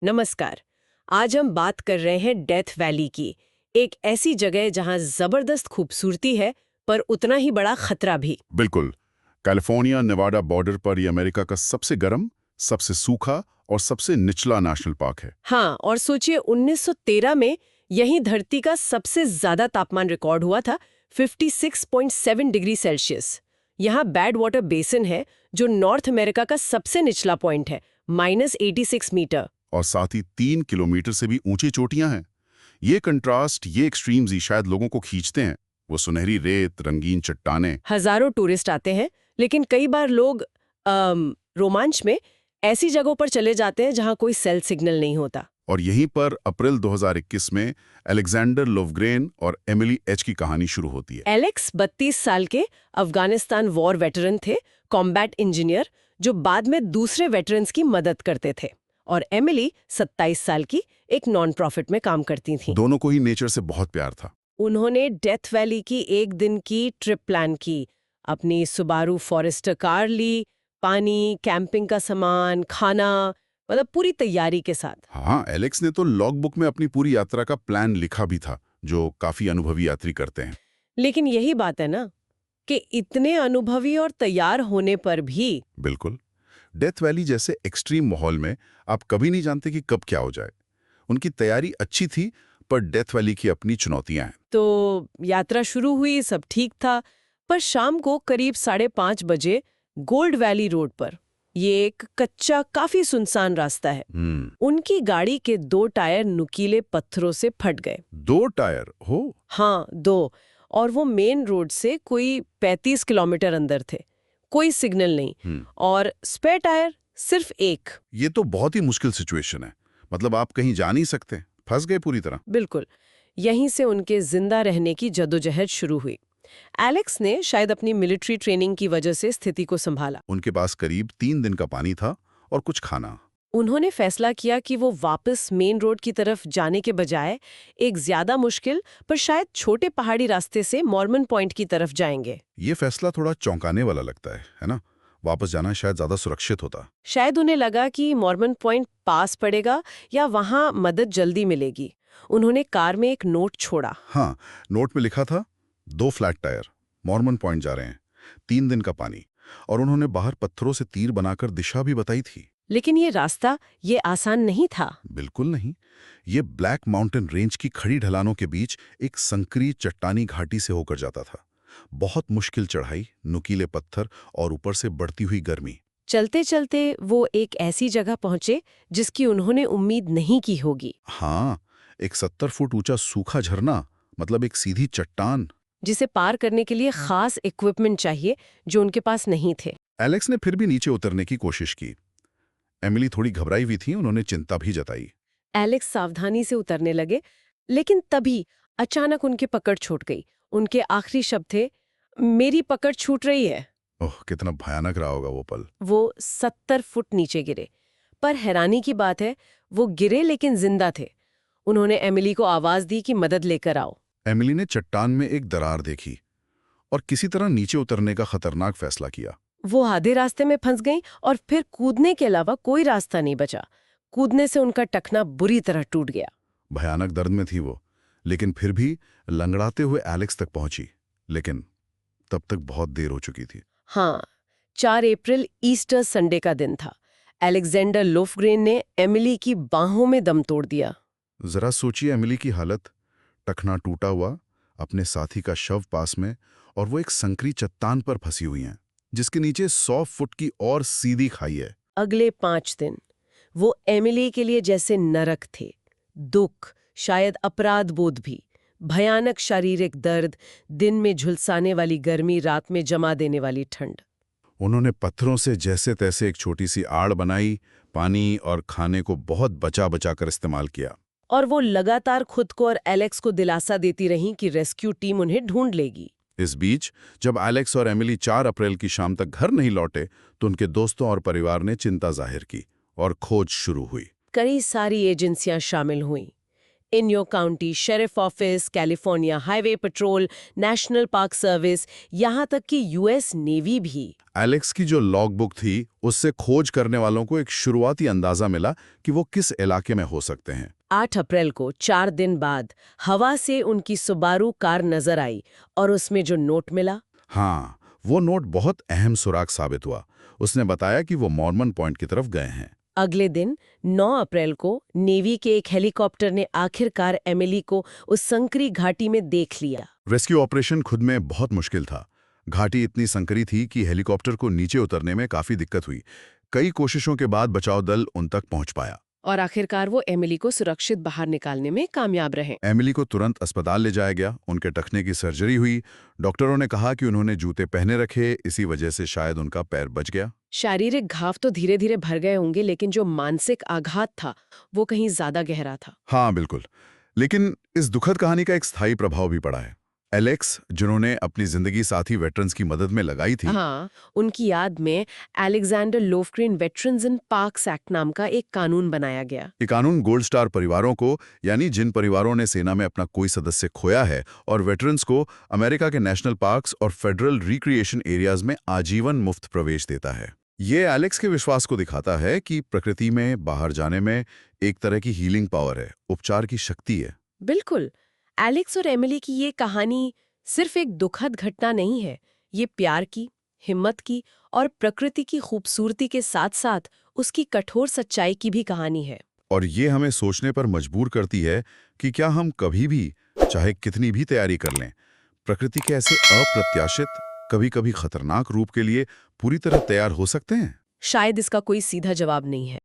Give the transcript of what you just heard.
नमस्कार। आज हम बात कर रहे हैं डेथ वैली की, एक ऐसी जगह जहां जबरदस्त खूबसूरती है पर उतना ही बड़ा खतरा भी। बिल्कुल। कैलिफोर्निया नेवाडा बॉर्डर पर ये अमेरिका का सबसे गर्म, सबसे सूखा और सबसे निचला नेशनल पार्क है। हाँ, और सोचिए 1913 में यहीं धरती का सबसे ज्यादा तापमान रिकॉर्ड हुआ था, 56.7 डिग्री सेल्सियस। यहाँ बैड वाटर बेसिन है जो नॉर्थ अमेरिका का सबसे निचला पॉइंट है, -86 मीटर। और साथ ही 3 किलोमीटर से भी ऊंची चोटियां हैं। ये कंट्रास्ट, ये एक्सट्रीम्स ही शायद लोगों को खींचते हैं। वो सुनहरी रेत, रंगीन चट्टानें। हजारों टूरिस्ट आते हैं, लेकिन कई बार लोग रोमांच में ऐसी जगहों पर चले जाते हैं जहां कोई सेल सिग्नल नहीं होता। और यहीं पर अप्रैल 2021 में अलेक्जेंडर लोवग्रेन और एमिली एच की कहानी शुरू होती है। एलेक्स 32 साल के अफगानिस्तान वॉर वेटरन थे, कॉम्बैट इंजीनियर, जो बाद में दूसरे वेटरन्स की मदद करते थे। और एमिली 27 साल की, एक नॉन प्रॉफिट में काम करती थी। दोनों को ही नेचर से बहुत प्यार था। उन्होंने डेथ वैली की एक दिन की ट्रिप प्लान की, अपनी सुबारू फॉरेस्टर कार ली, पानी, कैंपिंग का सामान, खाना, मतलब पूरी तैयारी के साथ। हाँ, एलेक्स ने तो लॉग बुक में अपनी पूरी यात्रा का प्लान लिखा भी था, जो काफी अनुभवी यात्री करते हैं। लेकिन यही बात है ना कि इतने अनुभवी और तैयार होने पर भी बिल्कुल। डेथ वैली जैसे एक्सट्रीम माहौल में आप कभी नहीं जानते कि कब क्या हो जाए। उनकी तैयारी अच्छी थी, पर डेथ वैली की अपनी चुनौतियां हैं। तो यात्रा शुरू हुई, सब ठीक था। पर शाम को करीब 5:30 बजे गोल्ड वैली रोड पर, ये एक कच्चा काफी सुनसान रास्ता है, उनकी गाड़ी के 2 टायर नुकीले पत्थरों से फट गए। 2 टायर हो? हाँ, 2। और वो मेन रोड से कोई 35 किलोमीटर अंदर थे। कोई सिग्नल नहीं, और स्पेयर टायर सिर्फ एक। ये तो बहुत ही मुश्किल सिचुएशन है। मतलब आप कहीं जा नहीं सकते, फंस गए पूरी तरह। बिल्कुल। यहीं से उनके जिंदा रहने की जद्दोजहद शुरू हुई। एलेक्स ने शायद अपनी मिलिट्री ट्रेनिंग की वजह से स्थिति को संभाला। उनके पास करीब 3 दिन का पानी था और कुछ खाना। उन्होंने फैसला किया कि वो वापस मेन रोड की तरफ जाने के बजाय एक ज्यादा मुश्किल पर शायद छोटे पहाड़ी रास्ते से मॉर्मन पॉइंट की तरफ जाएंगे। ये फैसला थोड़ा चौंकाने वाला लगता है ना? वापस जाना शायद ज्यादा सुरक्षित होता। शायद उन्हें लगा कि मॉर्मन पॉइंट पास पड़ेगा या वहां मदद जल्दी मिलेगी। उन्होंने कार में एक नोट छोड़ा। हाँ, नोट में लिखा था 2 फ्लैट टायर, मॉर्मन पॉइंट जा रहे हैं, 3 दिन का पानी। और उन्होंने बाहर पत्थरों से तीर बनाकर दिशा भी बताई थी। लेकिन ये रास्ता ये आसान नहीं था। बिल्कुल नहीं। ये ब्लैक माउंटेन रेंज की खड़ी ढलानों के बीच एक संकरी चट्टानी घाटी से होकर जाता था। बहुत मुश्किल चढ़ाई, नुकीले पत्थर और ऊपर से बढ़ती हुई गर्मी। चलते चलते वो एक ऐसी जगह पहुंचे जिसकी उन्होंने उम्मीद नहीं की होगी। हाँ, एक 70 फुट ऊंचा सूखा झरना, मतलब एक सीधी चट्टान, जिसे पार करने के लिए खास इक्विपमेंट चाहिए जो उनके पास नहीं थे। एलेक्स ने फिर भी नीचे उतरने की कोशिश की। एमिली थोड़ी घबराई हुई थी, उन्होंने चिंता भी जताई। एलेक्स सावधानी से उतरने लगे, लेकिन तभी अचानक उनकी पकड़ छूट गई। उनके आखिरी शब्द थे, मेरी पकड़ छूट रही है। ओह, कितना भयानक रहा होगा वो पल। वो 70 फुट नीचे गिरे। पर हैरानी की बात है, वो गिरे लेकिन जिंदा थे। उन्होंने एमिली को आवाज दी कि मदद लेकर आओ। एमिली ने चट्टान में एक दरार देखी और किसी तरह नीचे उतरने का खतरनाक फैसला किया। वो आधे रास्ते में फंस गईं और फिर कूदने के अलावा कोई रास्ता नहीं बचा। कूदने से उनका टखना बुरी तरह टूट गया। भयानक दर्द में थी वो, लेकिन फिर भी लंगड़ाते हुए एलेक्स तक पहुंची। लेकिन तब तक बहुत देर हो चुकी थी। हाँ, 4 अप्रैल ईस्टर संडे का दिन था। अलेक्जेंडर लोफग्रेन ने एमिली की बाहों में दम तोड़ दिया। जरा सोचिए एमिली की हालत, टखना टूटा हुआ, अपने साथी का शव पास में, और वो एक संकरी चट्टान पर फंसी हुई हैं, जिसके नीचे 100 फुट की और सीधी खाई है। अगले 5 दिन वो एमिली के लिए जैसे नरक थे। दुख, शायद अपराध बोध भी, भयानक शारीरिक दर्द, दिन में झुलसाने वाली गर्मी, रात में जमा देने वाली ठंड। उन्होंने पत्थरों से जैसे तैसे एक छोटी सी आड़ बनाई, पानी और खाने को बहुत बचा बचा कर इस्तेमाल किया। और वो लगातार खुद को और एलेक्स को दिलासा देती रहीं कि रेस्क्यू टीम उन्हें ढूंढ लेगी। इस बीच जब एलेक्स और एमिली 4 अप्रैल की शाम तक घर नहीं लौटे, तो उनके दोस्तों और परिवार ने चिंता जाहिर की और खोज शुरू हुई। कई सारी एजेंसियां शामिल हुईं। In your county, sheriff office, California highway petrol, national park service, यहाँ तक कि यूएस नेवी भी। एलेक्स की जो लॉग बुक थी उससे खोज करने वालों को एक शुरुआती अंदाजा मिला कि वो किस इलाके में हो सकते हैं। 8 अप्रैल को 4 दिन बाद हवा से उनकी सुबारू कार नजर आई और उसमें जो नोट मिला, हाँ, वो नोट बहुत अहम सुराग साबित हुआ। उसने बताया कि वो मॉर्मन पॉइंट की तरफ गए हैं। अगले दिन 9 अप्रैल को नेवी के एक हेलीकॉप्टर ने आखिरकार एमिली को उस संकरी घाटी में देख लिया। रेस्क्यू ऑपरेशन खुद में बहुत मुश्किल था। घाटी इतनी संकरी थी कि हेलीकॉप्टर को नीचे उतरने में काफी दिक्कत हुई। कई कोशिशों के बाद बचाव दल उन तक पहुंच पाया और आखिरकार वो एमिली को सुरक्षित बाहर निकालने में कामयाब रहे। एमिली को तुरंत अस्पताल ले जाया गया। उनके टखने की सर्जरी हुई। डॉक्टरों ने कहा कि उन्होंने जूते पहने रखे, इसी वजह से शायद उनका पैर बच गया। शारीरिक घाव तो धीरे धीरे भर गए होंगे, लेकिन जो मानसिक आघात था वो कहीं ज्यादा गहरा था। हाँ बिल्कुल, लेकिन इस दुखद कहानी का एक स्थायी प्रभाव भी पड़ा है। एलेक्स, जिन्होंने अपनी जिंदगी साथी वेटरन्स की मदद में लगाई थी, हाँ, उनकी याद में अलेक्जेंडर लोवग्रीन वेटरन्स इन पार्क्स एक्ट नाम का एक कानून बनाया गया। ये कानून गोल्ड स्टार परिवारों को, यानी जिन परिवारों ने सेना में अपना कोई सदस्य खोया है, और वेटरन्स को अमेरिका के नेशनल पार्क्स और फेडरल रिक्रिएशन एरियाज में आजीवन मुफ्त प्रवेश देता है। ये एलेक्स के विश्वास को दिखाता है कि प्रकृति में बाहर जाने में एक तरह की हीलिंग पावर है, उपचार की शक्ति है। बिल्कुल, एलेक्स और एमिली की ये कहानी सिर्फ एक दुखद घटना नहीं है। ये प्यार की, हिम्मत की और प्रकृति की खूबसूरती के साथ साथ उसकी कठोर सच्चाई की भी कहानी है। और ये हमें सोचने पर मजबूर करती है कि क्या हम कभी भी, चाहे कितनी भी तैयारी कर लें, प्रकृति के ऐसे अप्रत्याशित, कभी-कभी खतरनाक रूप के लिए पूरी तरह तैयार हो सकते हैं? शायद इसका कोई सीधा जवाब नहीं है,